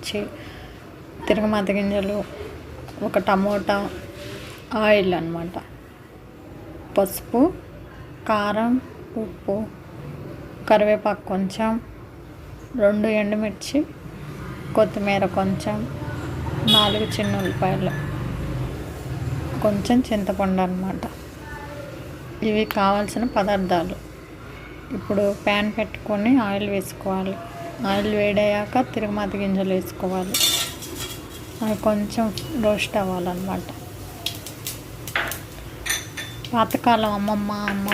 ఎండుమిర్చి, తిరగమాత గింజలు, ఒక టమోటా, ఆయిల్ అన్నమాట, పసుపు, కారం, ఉప్పు, కరివేపాకు కొంచెం, 2 ఎండుమిర్చి, కొత్తిమీర కొంచెం, 4 చిన్న ఉల్లిపాయలు, కొంచెం చింతపండు అన్నమాట. ఇవి కావాల్సిన పదార్థాలు. ఇప్పుడు ప్యాన్ పెట్టుకొని ఆయిల్ వేసుకోవాలి. ఆయిల్ వేడయ్యాక తిరగమాత గింజలు వేసుకోవాలి. అవి కొంచెం రోస్ట్ అవ్వాలన్నమాట. పాతకాలం అమ్మ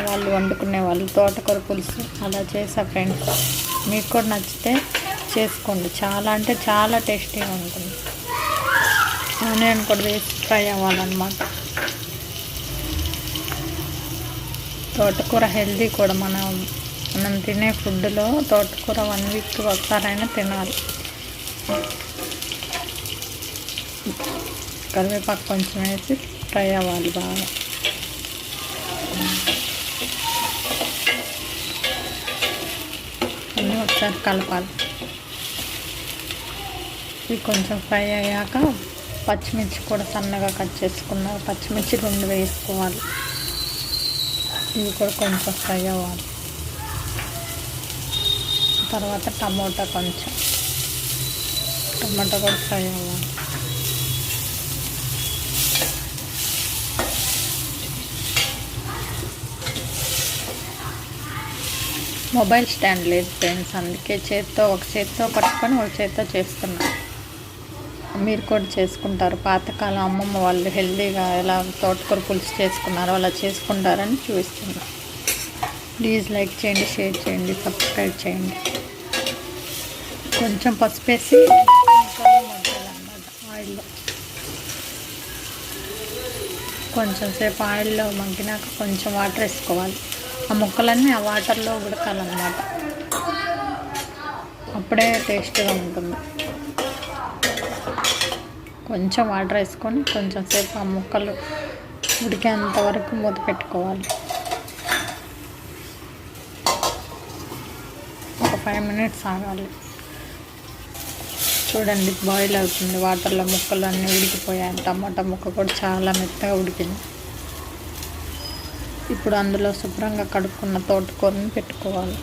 వాళ్ళు వండుకునే వాళ్ళు తోటకూర పులుసు అలా చేసా ఫ్రెండ్స్. మీకు కూడా నచ్చితే చేసుకోండి. చాలా అంటే చాలా టేస్టీగా ఉంటుంది. ఆనియన్ కూడా వేసి ఫ్రై అవ్వాలన్నమాట. తోటకూర హెల్దీ కూడా. మనం తినే ఫుడ్లో తోటకూర 1 వీక్ ఒకసారైనా తినాలి. కరివేపాకు కొంచెం వేసి ఫ్రై అవ్వాలి బాగా. అన్నీ ఒకసారి కలపాలి. ఇవి కొంచెం ఫ్రై అయ్యాక పచ్చిమిర్చి కూడా సన్నగా కట్ చేసుకున్న పచ్చిమిర్చి 2 వేసుకోవాలి. ఇవి కూడా కొంచెం ఫ్రై అవ్వాలి. తర్వాత టమోటా కూడా ఫ్రై అవ్వాలి. మొబైల్ స్టాండ్ లేదు ఫ్రెండ్స్, అందుకే ఒక చేత్తో పట్టుకొని ఒక చేత్తో చేస్తున్నా. మీరు కూడా చేసుకుంటారు. పాతకాలం అమ్మమ్మ వాళ్ళు హెల్తీగా ఎలా తోటకూర పులుసు చేసుకున్నారో అలా చేసుకుంటారని చూపిస్తున్నా. ప్లీజ్ లైక్ చేయండి, షేర్ చేయండి, సబ్స్క్రైబ్ చేయండి. కొంచెం పసుపు వేసి మగ్గాలన్నమాట ఆయిల్లో. కొంచెం సేపు ఆయిల్లో మగ్గినాక కొంచెం వాటర్ వేసుకోవాలి. ఆ ముక్కలన్నీ ఆ వాటర్లో ఉడకాలన్నమాట. అప్పుడే టేస్ట్గా ఉంటుంది. కొంచెం వాటర్ వేసుకొని కొంచెం సేపు ఆ ముక్కలు ఉడికేంత వరకు మూత పెట్టుకోవాలి. ఒక 5 మినిట్స్ ఆగాలి. చూడండి బాయిల్ అవుతుంది. వాటర్లో ముక్కలు అన్నీ ఉడికిపోయాయి. టమాటా ముక్క కూడా చాలా మెత్తగా ఉడికింది. ఇప్పుడు అందులో శుభ్రంగా కడుక్కున్న తోటకూరని పెట్టుకోవాలి.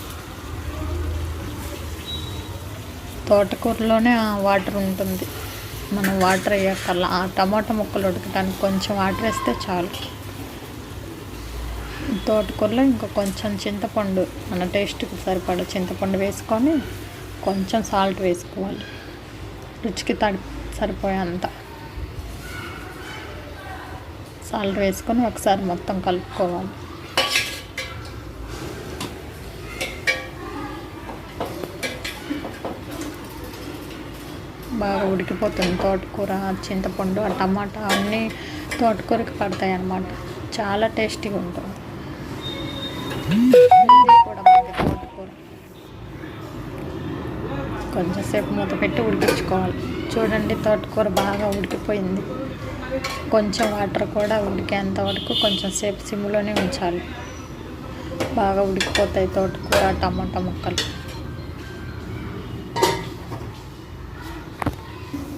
తోటకూరలోనే వాటర్ ఉంటుంది. మనం వాటర్ వేయక్కర్లా. ఆ టమాటా ముక్కలు ఉడకడానికి కొంచెం వాటర్ వేస్తే చాలు. తోటకూరలో ఇంకా కొంచెం చింతపండు, మన టేస్ట్కి సరిపడా చింతపండు వేసుకొని కొంచెం సాల్ట్ వేసుకోవాలి. రుచికి సరిపోయేంత సాల్ట్ వేసుకొని ఒకసారి మొత్తం కలుపుకోవాలి. బాగా ఉడికిపోతుంది. తోటకూర, చింతపండు, ఆ టమాటా అన్నీ తోటకూరకి పడతాయి అన్నమాట. చాలా టేస్టీగా ఉంటుంది. కూడా మనకి తోటకూర కొంచెం సేపు మూత పెట్టి ఉడికించుకోవాలి. చూడండి తోటకూర బాగా ఉడికిపోయింది. కొంచెం వాటర్ కూడా ఉడికేంత వరకు కొంచెం సేపు సిమ్లోనే ఉంచాలి. బాగా ఉడికిపోతాయి తోటకూర, టమాటా ముక్కలు.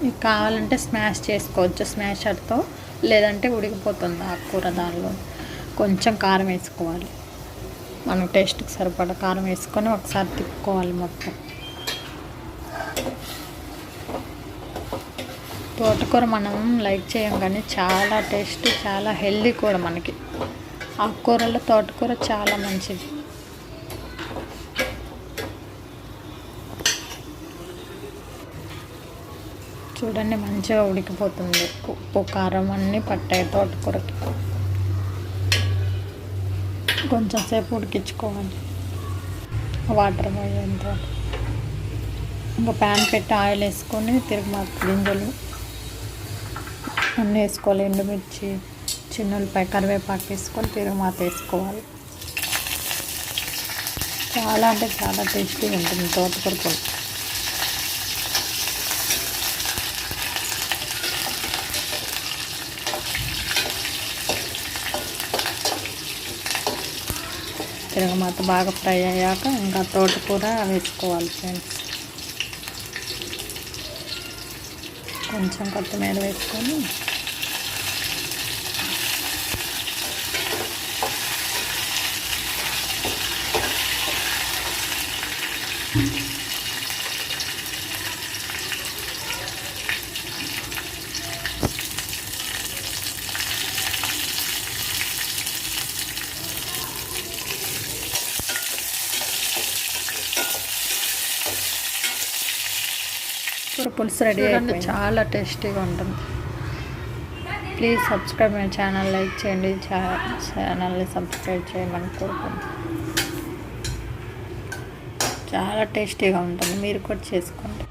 ఇవి కావాలంటే స్మాష్ చేసుకోవచ్చు స్మాషర్తో, లేదంటే ఉడికిపోతుంది ఆ కూర. దానిలో కొంచెం కారం వేసుకోవాలి. మన టేస్ట్కి సరిపడా కారం వేసుకొని ఒకసారి తిప్పుకోవాలి మొత్తం. తోటకూర మనం లైక్ చేయం కానీ చాలా టేస్ట్, చాలా హెల్దీ కూడా. మనకి ఆకుకూరలో తోటకూర చాలా మంచిది. చూడండి మంచిగా ఉడికిపోతుంది. ఉప్పు, కారం అన్నీ పట్టాయి తోటకూరకి. కొంచెం సేపు ఉడికించుకోవాలి వాటర్ పోయేంత. ఇంకా ప్యాన్ పెట్టి ఆయిల్ వేసుకొని తిరగమాత గింజలు అన్నీ వేసుకోవాలి. ఎండుమిర్చి, చిన్న ఉల్లిపాయ, కరివేపాకు వేసుకొని తిరగమాత వేసుకోవాలి. చాలా అంటే చాలా టేస్టీగా ఉంటుంది తోటకూర పులుసు. తిరగమాత బాగా ఫ్రై అయ్యాక ఇంకా తోటకూర వేసుకోవాలి ఫ్రెండ్స్. కొంచెం కొత్తిమీర వేసుకొని ఇప్పుడు పులుసు రెడీ అయిపోయింది. చాలా టేస్టీగా ఉంటుంది. Please subscribe my channel, like చేయండి, ఛానల్ని సబ్స్క్రైబ్ చేయమని కోరుకుంటున్నాను. చాలా టేస్టీగా ఉంటుంది, మీరు కూడా చేసుకోండి.